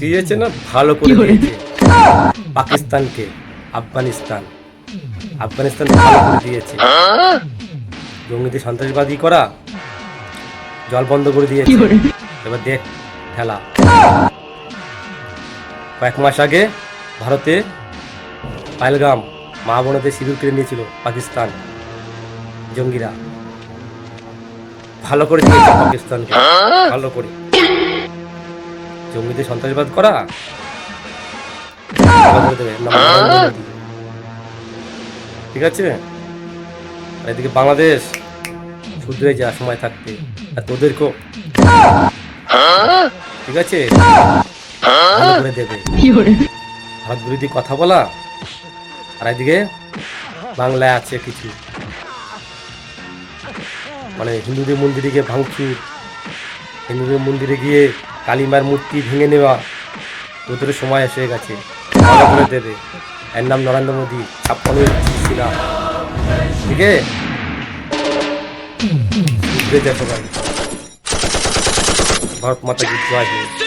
দিয়েছে না, ভালো করে দিয়েছে। পাকিস্তানকে, আফগানিস্তান ভালো করে দিয়েছে। জঙ্গিদের সন্ত্রাসবাদী করা জল বন্ধ করে দিয়েছে। এবার দেখ খেলা। কয়েক মাস আগে ভারতে পাহেলগাম মা বোনদের সিঁদুর কেড়ে নিয়েছিল পাকিস্তান জঙ্গিরা। ভালো করে দিয়েছে পাকিস্তানকে, ভালো করে। জঙ্গিদের সন্ত্রাসবাদ করা ভালো করে দেবে নরেন্দ্র মোদী। ঠিক আছে। আর এদিকে বাংলাদেশ শুধরে যা সময় থাকতে, আর তোদেরকেও ঠিক আছে ভালো করে দেবে। ভারত বিরোধী কথা বলা, আর এদিকে বাংলায় আছে কিছু মানে হিন্দুদের মন্দিরে গিয়ে ভাঙচুর, হিন্দুদের মন্দিরে গিয়ে কালীমার মূর্তি ভেঙে নেওয়া। তোদের সময় এসে গেছে, ভালো করে দেবে। এর নাম নরেন্দ্র মোদী, 56 ছিলাম। ঠিক আছে, সবাই ভারত মাতা কি জয় হোক।